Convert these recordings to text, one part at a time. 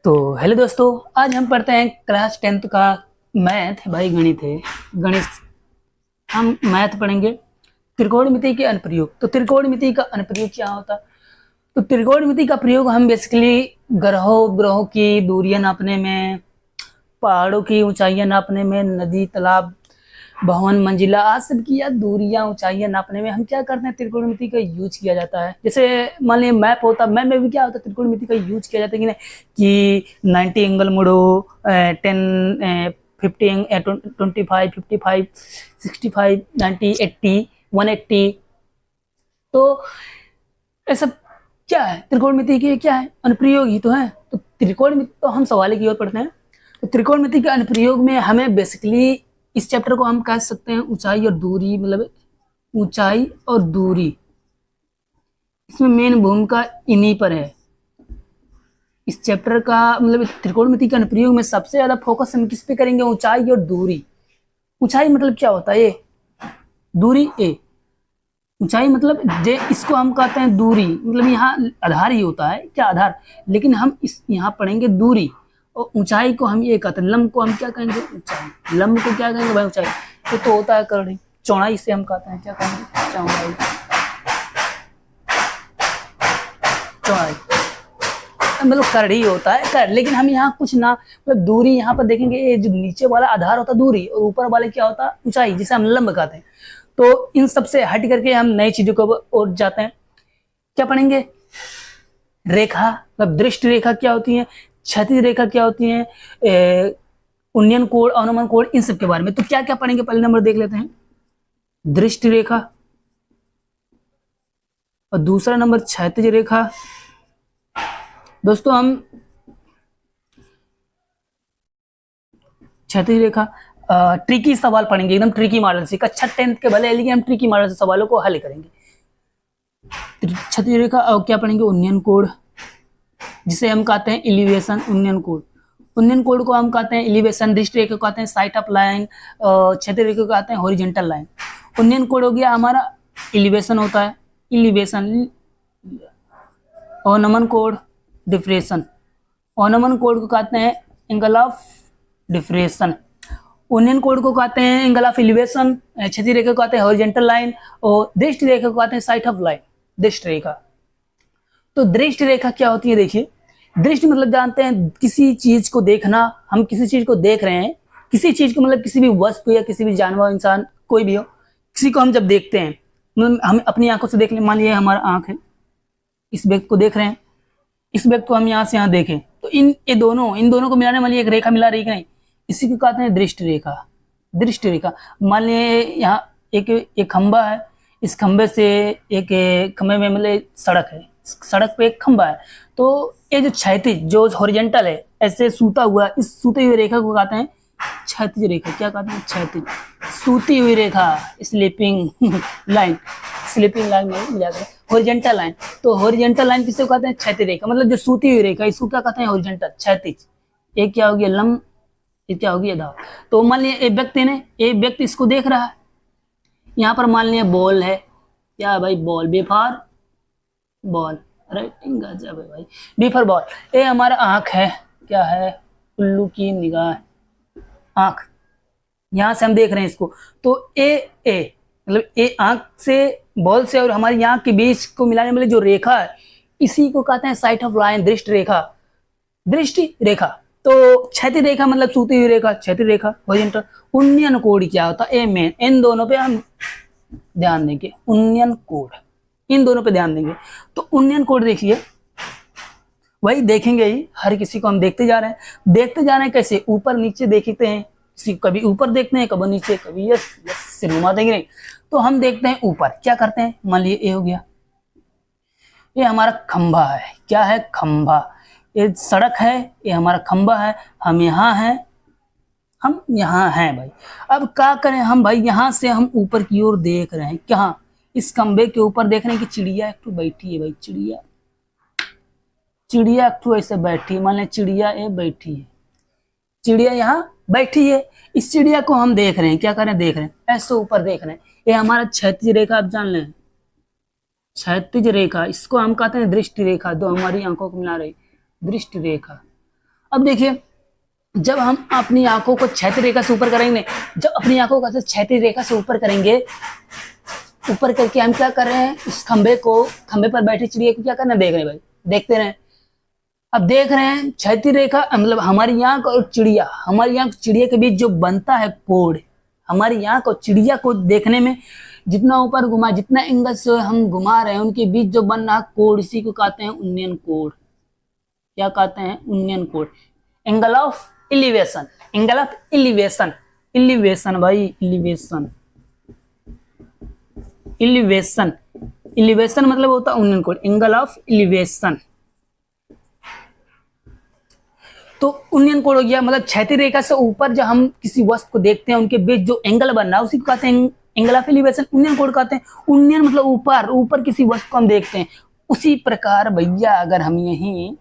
तो हेलो दोस्तों, आज हम पढ़ते हैं क्लास 10th का मैथ। भाई गणित है, गणित हम मैथ पढ़ेंगे। त्रिकोणमिति के अनुप्रयोग। तो त्रिकोणमिति का अनुप्रयोग क्या होता है? तो त्रिकोणमिति का प्रयोग हम बेसिकली ग्रहों की दूरियां नापने में, पहाड़ों की ऊंचाइयां नापने में, नदी तालाब भवन मंजिला आज सब की या दूरियां ऊंचाइयां नापने में हम क्या करते हैं, त्रिकोणमिति का यूज किया जाता है। जैसे मान लीजिए मैप होता है, मैप में भी क्या होता है, त्रिकोणमिति का यूज किया जाता है कि 90 एंगल मुड़ो, 10 50 25 55 65 90 80 180। तो ये सब क्या है, त्रिकोणमिति के क्या है, अनुप्रयोग ही तो है। तो त्रिकोणमिति तो हम सवाल की ओर पढ़ते हैं। तो त्रिकोणमिति के अनुप्रयोग में हमें बेसिकली इस चैप्टर को हम कह सकते हैं ऊंचाई और दूरी, मतलब ऊंचाई और दूरी, इसमें मेन भूमिका इन्हीं पर है। इस चैप्टर का मतलब त्रिकोणमिति के अनुप्रयोग में सबसे ज्यादा फोकस हम किस पे करेंगे, ऊंचाई और दूरी। ऊंचाई मतलब क्या होता है, ये दूरी ए। ऊंचाई मतलब जे, इसको हम कहते हैं दूरी, मतलब यहाँ आधार ही होता है, क्या आधार, लेकिन हम इस यहाँ पढ़ेंगे दूरी। और ऊंचाई को हम ये कहते हैं, लंब को हम क्या कहेंगे, ऊंचाई। लंब को क्या कहेंगे भाई, ऊंचाई। तो होता है करड़ी। चौड़ाई से हम कहते हैं, क्या कहेंगे, चौड़ाई। चौड़ाई मतलब करड़ी होता है कर, लेकिन हम यहाँ कुछ ना, मतलब दूरी यहाँ पर देखेंगे, ये जो नीचे वाला आधार होता है दूरी, और ऊपर वाले क्या होता है, ऊंचाई, जिसे हम लंब कहते हैं। तो इन सब से हट करके हम नई चीजों को ओर जाते हैं। क्या पढ़ेंगे, रेखा, मतलब दृष्टि रेखा क्या होती है, क्षैतिज रेखा क्या होती है, उन्नयन कोण, अनुमान कोण, इन सब के बारे में। तो क्या क्या पढ़ेंगे, पहले नंबर देख लेते हैं, दृष्टि रेखा, और दूसरा नंबर क्षैतिज रेखा। दोस्तों हम क्षैतिज रेखा ट्रिकी सवाल पढ़ेंगे, एकदम ट्रिकी मॉडल से। कक्षा 10th के भले, लेकिन हम ट्रिकी मॉडल से सवालों को हल करेंगे। क्षैतिज रेखा और क्या पढ़ेंगे, उन्नयन कोण, जिसे हम कहते हैं एलिवेशन, उन्नयन कोण। उन्नयन कोण को हम कहते हैं एलिवेशन, दृष्टि रेखा को कहते हैं साइट ऑफ लाइन, क्षैतिज रेखा को कहते हैं हॉरिजॉन्टल लाइन। उन्नयन कोण हो गया हमारा एलिवेशन होता है, एलिवेशन। और नमन कोण डिफ्रेशन, और नमन कोण को कहते हैं एंगल ऑफ डिफ्रेशन। उन्नयन कोण को कहते हैं एंगल ऑफ एलिवेशन, क्षैतिज रेखा को कहते हैं हॉरिजॉन्टल लाइन, और दृष्टि रेखा को कहते हैं साइट ऑफ लाइन, दृष्टि रेखा। तो दृष्टि रेखा क्या होती है, देखिए, दृष्टि मतलब जानते हैं किसी चीज को देखना। हम किसी चीज को देख रहे हैं, किसी चीज को मतलब किसी भी वस्तु या किसी भी जानवर, इंसान, कोई भी हो, किसी को हम जब देखते हैं, मतलब हम अपनी आंखों से देख लें। मान लीजिए हमारा आंख है, इस व्यक्ति को देख रहे हैं, इस व्यक्ति को हम यहाँ से यहाँ देखें, तो इन दोनों को मिलाने वाली एक रेखा मिला रही है, नहीं, इसी को कहते हैं दृष्टि रेखा। दृष्टि रेखा, मान लीजिए यहाँ एक खंबा है, इस खंबे से एक खंबे में मतलब सड़क है, सड़क पे एक खंबा है। तो ये जो क्षैतिज, जो हॉरिजॉन्टल है, ऐसे सूता हुआ, इस सूती हुई रेखा को कहते हैं क्षैतिज रेखा। क्या कहते हैं, क्षैतिज, सूती हुई रेखा, स्लीपिंग लाइन, स्लीपिंग लाइन में मिला कर हॉरिजॉन्टल लाइन। तो हॉरिजॉन्टल लाइन किसे कहते हैं, क्षैतिज रेखा, मतलब जो सूती हुई रेखा, इसको क्या कहते हैं, हॉरिजॉन्टल, क्षैतिज। एक क्या हो गया, लंब, ये क्या होगी, आधार। तो मान लिया एक व्यक्ति ने, एक व्यक्ति इसको देख रहा है, यहाँ पर मान लिया बॉल है, क्या है भाई, बॉल, बेफार बॉल, राइटिंग गजब है भाई, बेफार बॉल। ये हमारा आंख है, क्या है, उल्लू की निगाह, आंख, यहां से हम देख रहे हैं इसको। तो ए मतलब ए आंख से, बॉल से और हमारी आंख के बीच को मिलाने वाली जो रेखा है, इसी को कहते हैं साइट ऑफ लाइन, दृष्टि रेखा, दृष्टि रेखा। तो क्षैतिज रेखा मतलब सूती हुई रेखा, क्षैतिज रेखा, हॉरिजॉन्टल। उन्नयन कोण क्या होता है, ए मेन, इन दोनों पे हम ध्यान देंगे, उन्नयन कोण, इन दोनों पे ध्यान देंगे। तो उन्नयन कोण देखिए, वही देखेंगे ही, हर किसी को हम देखते जा रहे हैं, कैसे, ऊपर नीचे देखते हैं, कभी ऊपर देखते हैं, कभी नीचे, कभी यस यस सिर घुमा देंगे, नहीं। तो हम देखते हैं ऊपर, क्या करते हैं, मान लीजिए ये हो गया, ये हमारा खंभा है, क्या है, खंभा, ये सड़क है, ये हमारा खंभा है, हम यहाँ हैं, भाई। अब क्या करें हम भाई, यहाँ से हम ऊपर की ओर देख रहे हैं, कहाँ, इस खंभे के ऊपर देख रहे हैं कि चिड़िया एक तो बैठी है भाई, चिड़िया एक तो ऐसे बैठी है, मान लें चिड़िया ये बैठी है, चिड़िया यहाँ बैठी है, इस चिड़िया को हम देख रहे हैं, क्या करें, देख रहे हैं, ऐसे ऊपर देख रहे हैं। ये हमारा क्षैतिज रेखा, आप जान लें, क्षैतिज रेखा, इसको हम कहते हैं दृष्टि रेखा, जो हमारी आंखों को मिला रही, दृष्टि रेखा। अब देखिए, जब हम अपनी आंखों को क्षैतिज रेखा से ऊपर करेंगे, जब अपनी आंखों को क्षैतिज रेखा से ऊपर करेंगे, ऊपर करके हम क्या कर रहे हैं, इस खंबे पर बैठी चिड़िया को क्या करना, देख रहे हैं भाई, देखते रहे। अब देख रहे हैं क्षैतिज रेखा मतलब हमारी आंख और चिड़िया, हमारी आंख चिड़िया के बीच जो बनता है कोण, हमारी आंख और चिड़िया को देखने में जितना ऊपर घुमा, जितना एंगल से हम घुमा रहे हैं, उनके बीच जो बन रहा कोण, इसी को कहते हैं उन्नयन कोण। क्या कहते हैं, उन्नयन कोण। Angle of elevation, angle of elevation, elevation भाई, एलिवेशन, एलिवेशन, एलिवेशन मतलब होता है उन्नयन कोण, एंगल ऑफ एलिवेशन। तो उन्नयन कोण हो गया मतलब क्षैतिज रेखा से ऊपर जब हम किसी वस्तु को देखते हैं, उनके बीच जो एंगल बन रहा है उसी को कहते हैं एंगल ऑफ एलिवेशन, उन्नयन कोण कहते हैं। उन्नयन मतलब ऊपर, ऊपर किसी वस्तु को हम देखते हैं। उसी प्रकार भैया अगर हम यहीं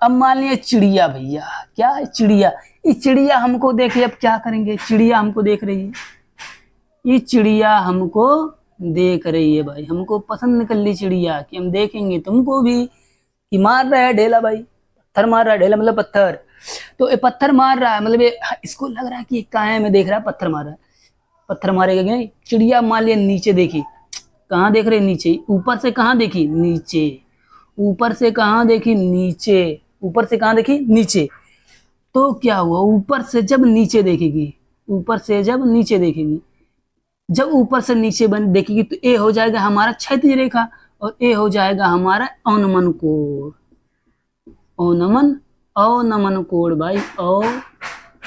अब मान लिया चिड़िया, भैया क्या है, चिड़िया, ये चिड़िया हमको देखे, अब क्या करेंगे, चिड़िया हमको देख रही है, ये चिड़िया हमको देख रही है भाई, हमको पसंद कर ली चिड़िया कि हम देखेंगे तुमको भी, कि मार रहा है ढेला भाई, पत्थर मार रहा है, ढेला मतलब पत्थर, तो ये पत्थर मार रहा है मतलब ये इसको लग रहा है कि कहाँ है, मैं देख रहा है पत्थर मार रहा है, पत्थर मारेगा क्या, चिड़िया मान लिया नीचे देखी, कहाँ देख रहे, नीचे, ऊपर से कहाँ देखी, नीचे, ऊपर से कहाँ देखी, नीचे, ऊपर से कहाँ देखी, नीचे। तो क्या हुआ, ऊपर से जब नीचे देखेगी, ऊपर से जब नीचे देखेगी, जब ऊपर से नीचे बन देखेगी तो ए हो जाएगा हमारा क्षैतिज रेखा और ए हो जाएगा हमारा अवनमन कोण, अवनमन, अवनमन कोण भाई, अवनमन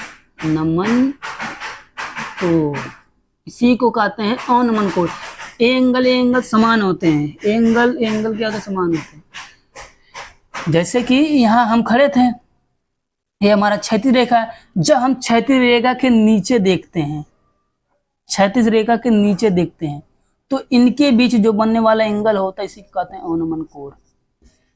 कोण, इसी को कहते हैं अवनमन कोण। एंगल समान होते हैं, एंगल क्या होता है, समान होते हैं। जैसे कि यहाँ हम खड़े थे, ये हमारा क्षैतिज रेखा है, जब हम क्षैतिज रेखा के नीचे देखते हैं, क्षैतिज रेखा के नीचे देखते हैं, तो इनके बीच जो बनने वाला एंगल होता है इसी को कहते हैं अवनमन कोण।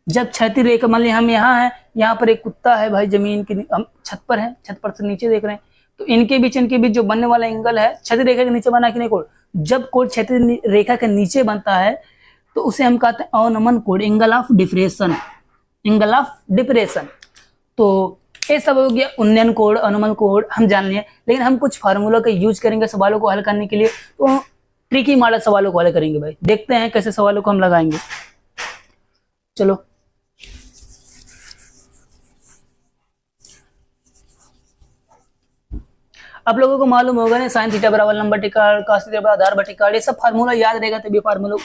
जब क्षैतिज रेखा, मान लीजिए हम यहाँ हैं, यहाँ पर एक कुत्ता है भाई, जमीन की, हम छत पर हैं, छत पर से नीचे देख रहे हैं, तो इनके बीच जो बनने वाला एंगल है, क्षैतिज रेखा के नीचे बना कि नहीं कोण, जब कोण क्षैतिज रेखा के नीचे बनता है तो उसे हम कहते हैं अवनमन कोण, angle of depression, angle of depression. तो ये सब हो गया उन्नयन कोण, अनुमान कोण हम जान लिए, लेकिन हम कुछ फार्मूला का यूज करेंगे सवालों को हल करने के लिए, तो ट्रिकी मॉडल सवालों को हल करेंगे भाई, देखते हैं कैसे सवालों को हम लगाएंगे। चलो आप लोगों को मालूम होगा ना, साइन थीटा बराबर लंबा टिकाड़, cos थीटा बराबर आधार बटा, ये सब फार्मूला याद रहेगा तभी फार्मूला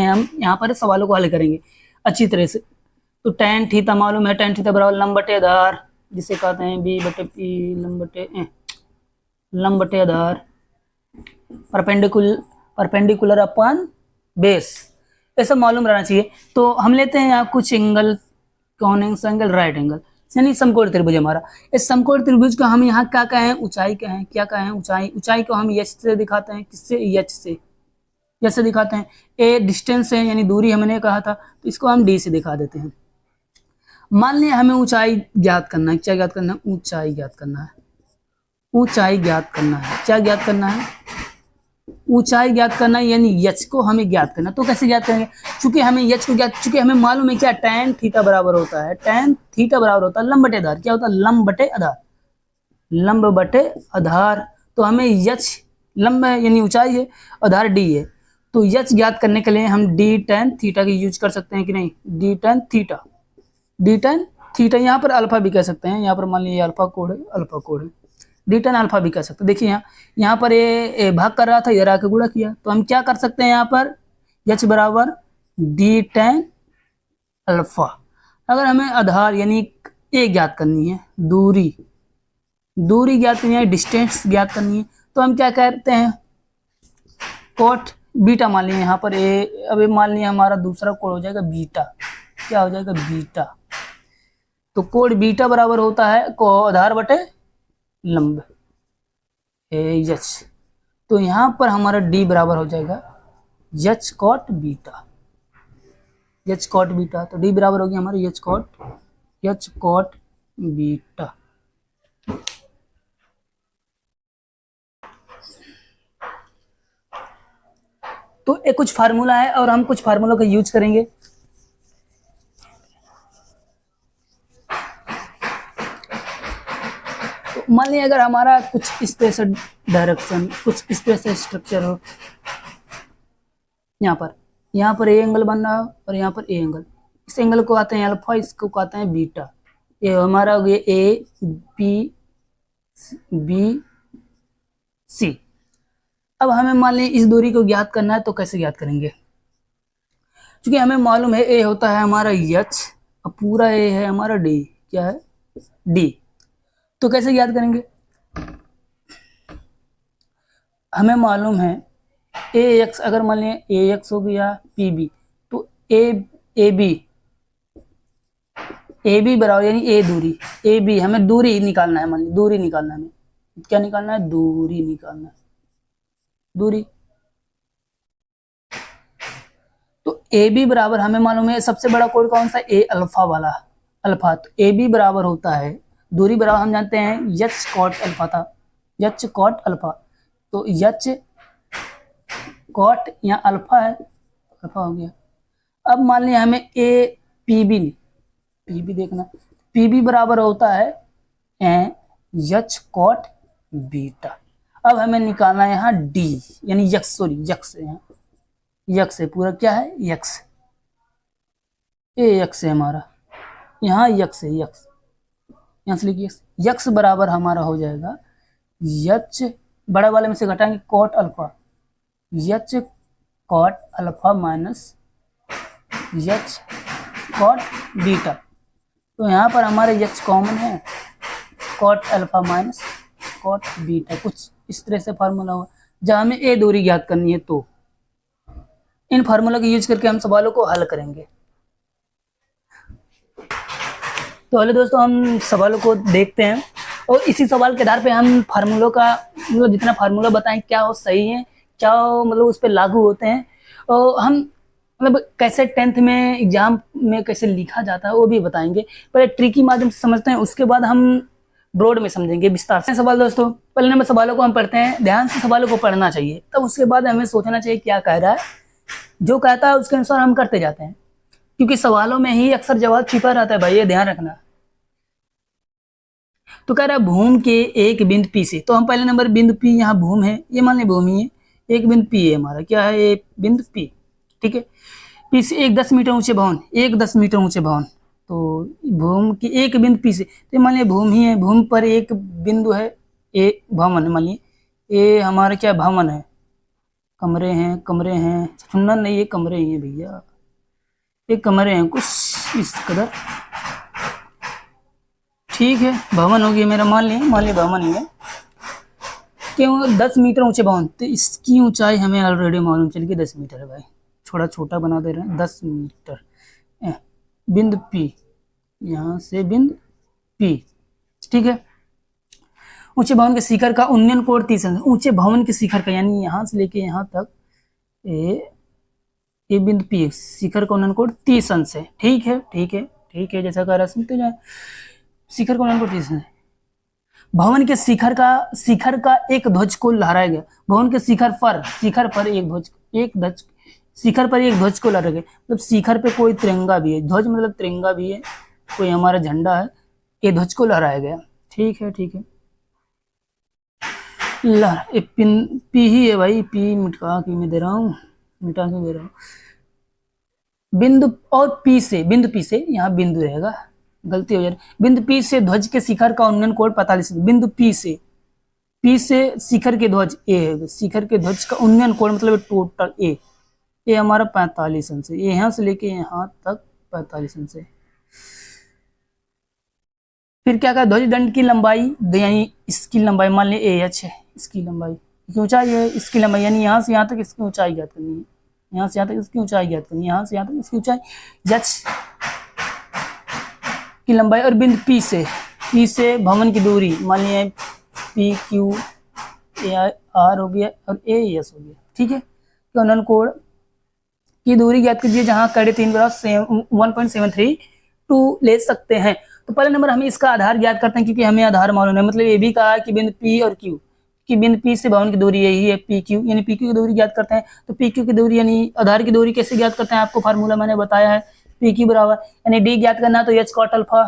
हम यहाँ पर सवालों को हल करेंगे अच्छी तरह से। तो tan थीटा मालूम है, tan थीटा बराबर लंब बटे आधार, जिसे कहते हैं b बटे p, लंब बटे आधार, परपेंडिकुलर अपन बेस, ये सब मालूम रहना चाहिए। तो हम लेते हैं यहाँ कुछ एंगल, कौन एंगल, राइट एंगल, यानी समकोण त्रिभुज हमारा। इस समकोण त्रिभुज का हम यहाँ क्या कहें, ऊंचाई कहें, क्या कहें, ऊंचाई, ऊंचाई को हम h से दिखाते हैं, किससे, h से, जैसे दिखाते हैं। a डिस्टेंस है यानी दूरी हमने कहा था, तो इसको हम d से दिखा देते हैं। मान लिया हमें ऊंचाई ज्ञात करना है, क्या ज्ञात करना है, ऊंचाई ज्ञात करना है, ऊंचाई ज्ञात करना है, क्या ज्ञात करना है, ऊंचाई ज्ञात करना है, यानी h को हमें ज्ञात करना। तो कैसे ज्ञात करेंगे, चूंकि हमें h को ज्ञात, चूंकि हमें मालूम है क्या, tan थीटा बराबर होता है, tan थीटा बराबर होता है लंब बटे आधार, क्या होता है, लंब बटे आधार, लंब बटे आधार। तो हमें h लंब है यानी ऊंचाई है, आधार d है, तो h ज्ञात करने के लिए हम d tan थीटा की यूज कर सकते हैं कि नहीं, d tan theta, d tan theta, यहाँ पर अल्फा भी कह सकते हैं, यहाँ पर मान लीजिए अल्फा कोड है, अल्फा कोड है, डी tan अल्फा भी कह सकते हैं। देखिए यहाँ पर ये भाग कर रहा था, ये के गुणा किया, तो हम क्या कर सकते हैं, यहाँ पर h बराबर डी tan अल्फा। अगर हमें आधार यानी ए ज्ञात करनी है, दूरी ज्ञात करनी है, डिस्टेंस ज्ञात करनी है, तो हम क्या करते हैं, कोट बीटा मान लिया यहाँ पर ए, अब मान लिया हमारा दूसरा कोड हो जाएगा बीटा, क्या हो जाएगा, बीटा। तो कोड बीटा बराबर होता है आधार बटे लंब एच, तो यहाँ पर हमारा d बराबर हो जाएगा H cot beta, H cot beta, तो d बराबर हो गया हमारा एच कॉट बीटा। तो ये कुछ फार्मूला है और हम कुछ फार्मूलों का यूज करेंगे। तो मान लीजिए अगर हमारा कुछ इस तरह से डायरेक्शन, कुछ इस तरह से स्ट्रक्चर हो, यहाँ पर ए एंगल बन रहा हो और यहाँ पर ए एंगल, इस एंगल को आते हैं अल्फा, इसको कहते हैं बीटा। ये हमारा हो गया ए बी सी। अब हमें मान लीजिए इस दूरी को ज्ञात करना है, तो कैसे ज्ञात करेंगे? क्योंकि हमें मालूम है ए होता है हमारा एच और पूरा ए है हमारा डी, क्या है डी। तो कैसे ज्ञात करेंगे? हमें मालूम है ए एक्स, अगर मान लिया ए एक्स हो गया पी बी, तो ए बी बराबर यानी ए दूरी, ए बी हमें दूरी निकालना है, मान लीजिए दूरी निकालना है, हमें क्या निकालना है? दूरी निकालना है, दूरी। तो ए बी बराबर हमें मालूम है सबसे बड़ा कोड कौन सा? ए अल्फा वाला, अल्फा। तो ए बी बराबर होता है, दूरी बराबर हम जानते हैं एच कॉट अल्फा था, एच कॉट अल्फा। तो एच कॉट यहाँ अल्फा है, अल्फा हो गया। अब मान लिया हमें ए पी बी देखना, पी बी बराबर होता है एच कॉट बीटा। अब हमें निकालना है यहाँ डी यानी यक्स, सॉरी यक्स है, यहाँ यक्स है पूरा, क्या है यक्स, ए यक्स है हमारा, यहाँ यक्स है, यक्स यहाँ से लिखिए यक्स बराबर हमारा हो जाएगा एच, बड़ा वाले में से घटाएंगे cot alpha, H cot alpha minus H cot beta. तो यहाँ पर हमारे एच कॉमन है, cot alpha minus cot beta, कुछ इस तरह से फार्मूला हुआ। जब हमें ए दूरी ज्ञात करनी है तो इन फार्मूला का यूज करके हम सवालों को हल करेंगे। तो हेलो दोस्तों, हम सवालों को देखते हैं और इसी सवाल के आधार पे हम फार्मूलों का मतलब जितना फार्मूला बताएं क्या वो सही है, क्या वो मतलब उस पर लागू होते हैं, और हम मतलब कैसे 10th में एग्जाम में कैसे लिखा जाता है वो भी बताएंगे। पहले ट्रिकी माध्यम से समझते हैं, उसके बाद हम ब्रॉड में समझेंगे विस्तार से। सवाल दोस्तों, पहले नंबर सवालों को हम पढ़ते हैं, ध्यान से सवालों को पढ़ना चाहिए, तब उसके बाद हमें सोचना चाहिए क्या कह रहा है, जो कहता है उसके अनुसार हम करते जाते हैं, क्योंकि सवालों में ही अक्सर जवाब छिपा रहता है भाई, ये ध्यान रखना। तो कह रहा है भूम के एक बिंदु पी से, तो हम पहले नंबर बिंदु पी, यहाँ भूम है, ये मान लें भूमि है, एक बिंदु पी है हमारा, क्या है ये बिंदु पी, ठीक है। पी से एक 10 मीटर ऊंचे भवन, एक 10 मीटर ऊंचे भवन, तो भूम की एक बिंदु पी से, तो मान लिया भूम ही है, भूम पर एक बिंदु है, ए भवन है, मान लिया ए हमारा क्या भवन है, कमरे हैं, सुनना नहीं, ये कमरे ही हैं भैया, ये कमरे हैं कुछ इस कदर, ठीक है। भवन हो गया मेरा, मान लिया भवन ही है, क्यों 10 मीटर ऊंचे भवन, तो इसकी ऊंचाई हमें ऑलरेडी मालूम चल गई 10 मीटर है भाई, थोड़ा छोटा बना दे रहे हैं, 10 मीटर। बिंदु पी, यहाँ से बिंदु पी, ठीक है। ऊंचे भवन के शिखर का उन्नयन कोण 30 अंश, ऊंचे भवन के शिखर का यानी यहाँ से लेके यहाँ तक ए बिंदु पी, शिखर का उन्नयन कोण 30 अंश है, ठीक है, जैसा कह रहा सुनते जाए, शिखर का उन्नयन कोण 30 अंश। भवन के शिखर का एक ध्वज को लहराया गया, भवन के शिखर पर एक ध्वज को लहराया गया, मतलब शिखर पे कोई तिरंगा भी है, ध्वज मतलब तिरंगा भी है, कोई हमारा झंडा है, ये ध्वज को लहराया गया, ठीक है। पी ही है भाई, पी मिटा के दे रहा हूँ, बिंदु और पी से, यहाँ बिंदु रहेगा, गलती हो जाए, बिंदु पी से ध्वज के शिखर का उन्नयन कोण 45, बिंदु पी से शिखर के ध्वज ए है, शिखर के ध्वज का उन्नयन कोण मतलब टोटल ए हमारा 45 अंश है, ये यहाँ से लेके यहाँ तक 45 अंश है। फिर क्या कहा, ध्वज दंड की लंबाई यानी इसकी लंबाई मान लिया ए एच है, इसकी लंबाई की ऊंचाई है, इसकी लंबाई यानी यहाँ से यहाँ तक इसकी ऊंचाई ज्ञात करनी है, यहाँ से यहाँ तक इसकी ऊंचाई ज्ञात करनी है, यहाँ से यहाँ तक इसकी ऊंचाई एच की लंबाई, और बिंदु पी से भवन की दूरी मान लिया पी क्यू ए आर हो गया और ए एस हो गया, ठीक है। तो उन्नयन कोण की दूरी ज्ञात कीजिए जहां कड़े 3 बराबर 1.732 ले सकते हैं। तो पहले नंबर हमें इसका आधार ज्ञात करते हैं, क्योंकि हमें आधार मालूम है, मतलब ये भी कहा कि बिंदु पी और क्यू की बिंदु पी से भवन की दूरी यही है पी क्यू, यानी पी क्यू की दूरी ज्ञात करते हैं। तो पी क्यू की दूरी यानी आधार की दूरी कैसे ज्ञात करते हैं, आपको फार्मूला मैंने बताया है, पी क्यू बराबर यानी डी ज्ञात करना तो एच कॉट अल्फा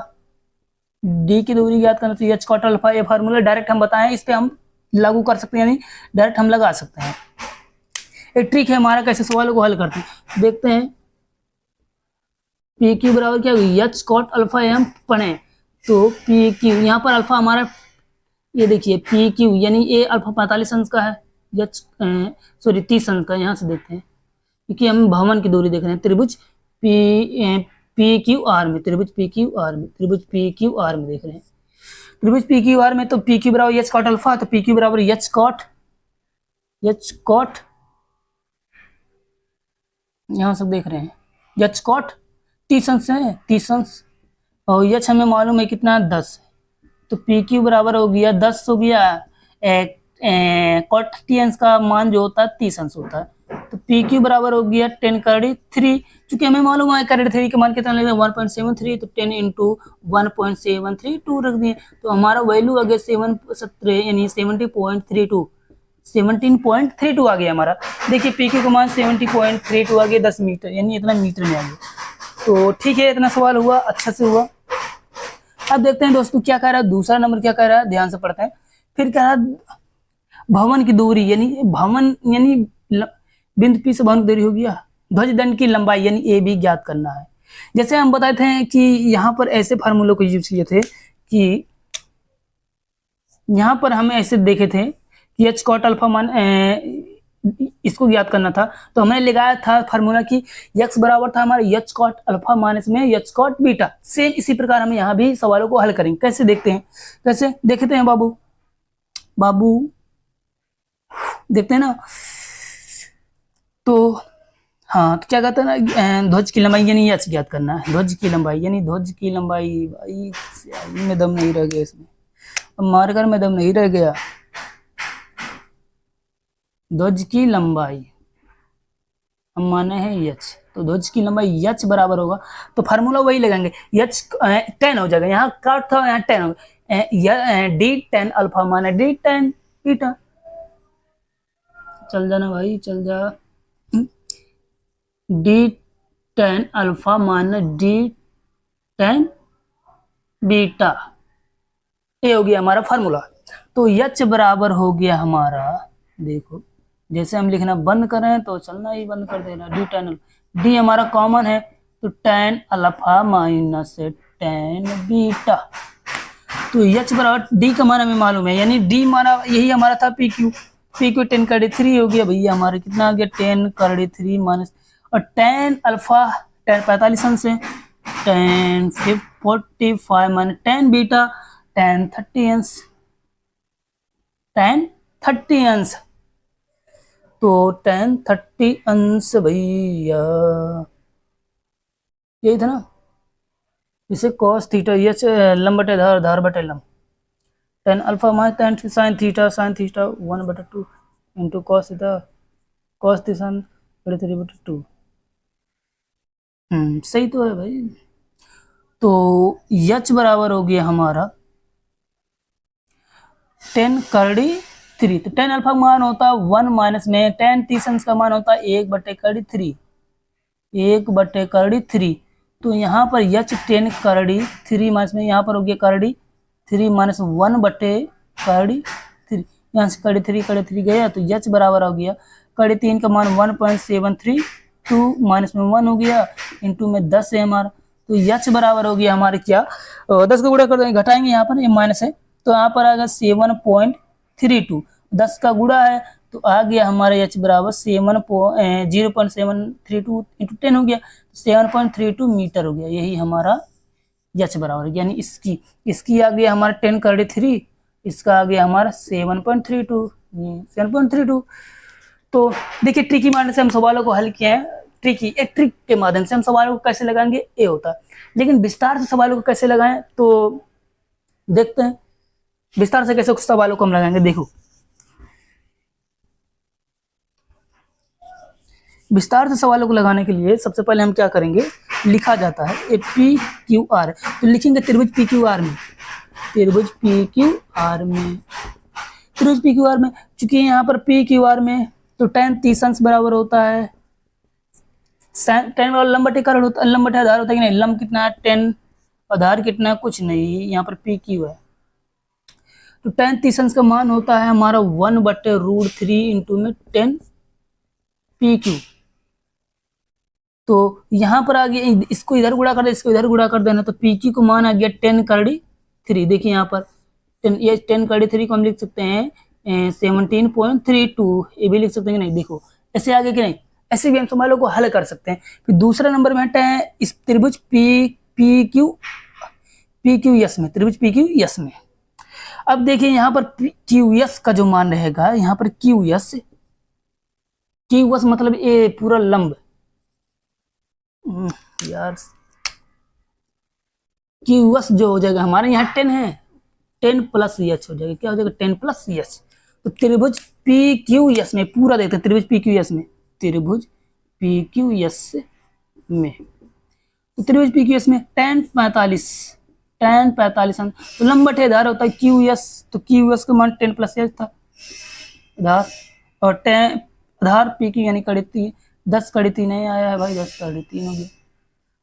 डी की दूरी ज्ञात करना, तो एच कॉट अल्फा, ये फार्मूला डायरेक्ट हम बताएं, इस पे हम लागू कर सकते हैं, यानी डायरेक्ट हम लगा सकते हैं। एक ट्रिक है हमारा, कैसे सवालों को हल करते हैं देखते हैं। पी क्यू बराबर क्या होगी, एच कॉट अल्फा हम पढ़े तो पी क्यू, यहाँ पर अल्फा हमारा ये देखिए पी क्यू यानी ए अल्फा 45 अंश का है, एच सॉरी 30 अंश का, यहाँ से देखते हैं क्योंकि हम भवन की दूरी देख रहे हैं। त्रिभुज पी क्यू आर में, त्रिभुज पी क्यू आर में, त्रिभुज पी क्यू आर में देख रहे हैं, त्रिभुज पी क्यू आर में, तो पी क्यू बराबर एच कॉट अल्फा, तो पी क्यू बराबर एच कॉट यहाँ सब देख रहे हैं एच कॉट 30 अंश है, 30 अंश, और एच हमें मालूम है कितना 10, तो पी क्यू बराबर हो गया 10 हो गया, कॉट टी अंश का मान जो होता है 30 अंश होता है, तो पी क्यू बराबर हो गया 10 कड़ी 3, चूंकि हमें मालूम है कड़ी 3 के मान कितना लगेगा 1.73, तो 10 इंटू 1.732 रख दिए, तो हमारा वैल्यू आ गया 7 यानी 17.32 आ गया हमारा। देखिए पी क्यू का मान 70.32 आ गया 10 मीटर, यानी इतना मीटर में आ गया। तो ठीक है, इतना सवाल हुआ, अच्छा से हुआ। अब देखते हैं दोस्तों क्या कह रहा है, दूसरा नंबर क्या कह रहा है, ध्यान से पढ़ते हैं। फिर कह रहा है भवन की दूरी, यानी भवन यानी बिंदु पी से भवन की दूरी हो गया, ध्वज दंड की लंबाई यानी ए बी ज्ञात करना है। जैसे हम बताए थे कि यहाँ पर ऐसे फार्मूले को यूज किए थे कि यहाँ पर हमें ऐसे देखे थे कि एच कॉट अल्फा मान इसको ज्ञात करना था, तो हमने लगाया था फार्मूला कि x बराबर था हमारा एच कॉट अल्फा माइनस में एच कॉट बीटा। सेम इसी प्रकार हम यहाँ भी सवालों को हल करेंगे। कैसे देखते हैं, कैसे देखते हैं बाबू देखते हैं ना। तो हाँ, तो क्या कहते हैं ना, ध्वज की लंबाई यानी एच ज्ञात करना है, ध्वज की लंबाई यानी ध्वज की लंबाई, भाई में दम नहीं रह गया, इसमें मार्कर में दम नहीं रह गया। ध्वज की लंबाई हम माने हैं एच, तो ध्वज की लंबाई एच बराबर होगा, तो फार्मूला वही लगाएंगे, एच 10 हो जाएगा, यहाँ काट था यहाँ 10 हो गया, डी 10 अल्फा माने डी 10 बीटा। चल जाना भाई, चल जा, डी 10 अल्फा माने डी 10 बीटा, ये हो गया हमारा फार्मूला। तो एच बराबर हो गया हमारा, देखो जैसे हम लिखना बंद करें तो चलना ही बंद कर देना, डी 10, डी हमारा कॉमन है, तो 10 अल्फा माइनस 10 बीटा, तो एच बराबर डी का मान हमें मालूम है, यानी डी माना यही हमारा था पी क्यू 10 कड़ी 3 हो गया भैया, हमारे कितना आ गया 10 कड़ी 3 माइनस, और 10 अल्फा 10 45 अंश है, 10 45 माइनस 10 बीटा 10 30 अंश, 10 30 अंश, तो 10 30 अंश भैया यही था ना, इसे कॉस थीटा एच लंब बटे धार, धार बटे लंब, 10 alpha minus 10 sine theta 1/2 into cos theta, cos theta बटे 3/2। सही तो है भाई। तो एच बराबर हो गया हमारा 10 कड़ी 3, तो 10 अल्फा का मान होता है 1 माइनस में 10 30 अंश का मान होता है 1/3, 1/3, तो यहाँ पर एच 10 कड़ी 3 माइनस में, यहाँ पर हो गया कड़ी 3 माइनस 1/3, यहाँ से कड़ी 3 गया, तो एच बराबर हो गया कड़ी 3 का मान 1.732 माइनस में 1 हो गया, इंटू में 10 है हमारा, तो एच बराबर हो गया हमारे क्या 10 का गुणा कर देंगे, घटाएंगे यहाँ पर ये माइनस है, तो यहाँ पर आ गया 7.32, 10 का गुणा है तो आ गया हमारे एच बराबर 0.732 इंटू 10 हो गया, 7.32 मीटर हो गया, यही हमारा एच बराबर, यानी इसकी आ गया हमारा 10 कड़ी 3, इसका आ गया हमारा 7.32। तो देखिए ट्रिक की माध्यम से हम सवालों को हल किए हैं, एक ट्रिक के माध्यम से हम सवालों को कैसे लगाएंगे ये होता है, लेकिन विस्तार से सवालों को कैसे लगाएं तो देखते हैं, विस्तार से कैसे सवालों को हम लगाएंगे। देखो विस्तार से सवालों को लगाने के लिए सबसे पहले हम क्या करेंगे, लिखा जाता है ए पी क्यू आर, तो लिखेंगे त्रिभुज पी क्यू आर में, त्रिभुज पी क्यू आर में, त्रिभुज पी क्यू आर में, चूंकि यहाँ पर पी क्यू आर में तो 10 30 अंश बराबर होता है, 10 वाला लंब बटे आधार होता है कि नहीं, लंब कितना है 10 आधार कितना है, कुछ नहीं, यहाँ पर पी क्यू है। तो tan 30 का मान होता है हमारा 1/√3 इंटू में 10 पी क्यू। तो यहाँ पर आ गया, इसको इधर गुणा कर दे, इसको इधर गुणा कर देना, तो पी क्यू को मान आ गया 10^3। देखिए यहाँ पर 10, ये 10^3 को हम लिख सकते हैं 17.32, ये भी लिख सकते हैं कि नहीं, देखो ऐसे आगे कि नहीं, ऐसे भी हम सवालों को हल कर सकते हैं। फिर दूसरा नंबर में हटा है इस त्रिभुज पी क्यू एस में, त्रिभुज पी क्यू एस में। अब देखिए यहाँ पर क्यू एस का जो मान रहेगा, यहाँ पर क्यू एस मतलब ये पूरा लंब, यार क्यू एस जो हो जाएगा हमारे यहाँ 10 है, 10 प्लस एच हो जाएगा, क्या हो जाएगा 10 प्लस एच। तो त्रिभुज पी क्यू एस में पूरा देखते हैं, त्रिभुज पी क्यू एस में, त्रिभुज पी क्यू एस में, तो त्रिभुज पी क्यू एस में tan 45 तो लंबठेदार होता है क्यू एस, तो क्यू एस का मान 10 प्लस एच था आधार, और आधार पी क्यू यानी कड़ी 10 कड़ी 3 नहीं आया है भाई, 10 कड़ी 3 हो गया,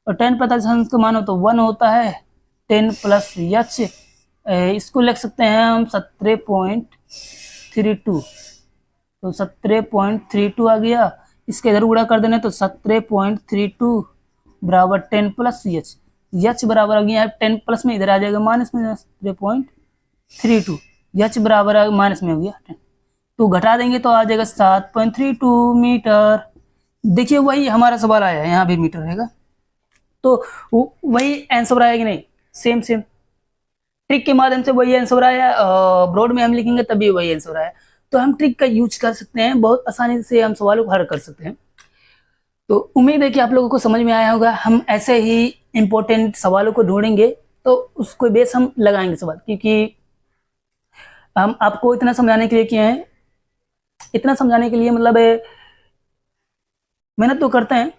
और 10 45 का मान हो तो 1 होता है 10 प्लस एच, इसको लिख सकते हैं हम 17.32, तो 17.32 आ गया, इसके इधर गुणा कर देना तो 17.32 बराबर 10 प्लस एच, एच बराबर आ गया 10 प्लस में इधर आ जाएगा माइनस में 17.32, एच बराबर माइनस में हो गया 10, तो घटा देंगे तो आ जाएगा 7.32 मीटर। देखिए वही हमारा सवाल आया है, यहाँ भी मीटर रहेगा, तो वही आंसर आएगा नहीं, सेम ट्रिक के माध्यम से वही आंसर आया, ब्रॉड में हम लिखेंगे तभी वही आंसर आया। तो हम ट्रिक का यूज कर सकते हैं, बहुत आसानी से हम सवालों को हल कर सकते हैं। तो उम्मीद है कि आप लोगों को समझ में आया होगा। हम ऐसे ही इंपॉर्टेंट सवालों को ढूंढेंगे तो उसको बेस हम लगाएंगे सवाल, क्योंकि हम आपको इतना समझाने के लिए किए हैं, इतना समझाने के लिए मतलब मेहनत तो करते हैं,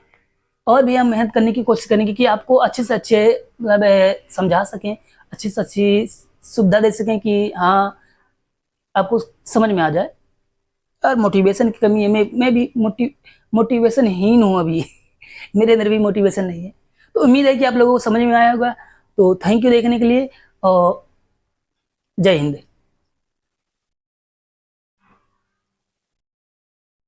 और भी हम मेहनत करने की कोशिश करेंगे कि आपको अच्छे से अच्छे मतलब समझा सकें, अच्छी से अच्छी सुविधा दे सकें कि हाँ आपको समझ में आ जाए। और मोटिवेशन की कमी है, मैं भी मोटिवेशन हीन हूँ अभी मेरे अंदर भी मोटिवेशन नहीं है। तो उम्मीद है कि आप लोगों को समझ में आया होगा। तो थैंक यू देखने के लिए, और जय हिंद।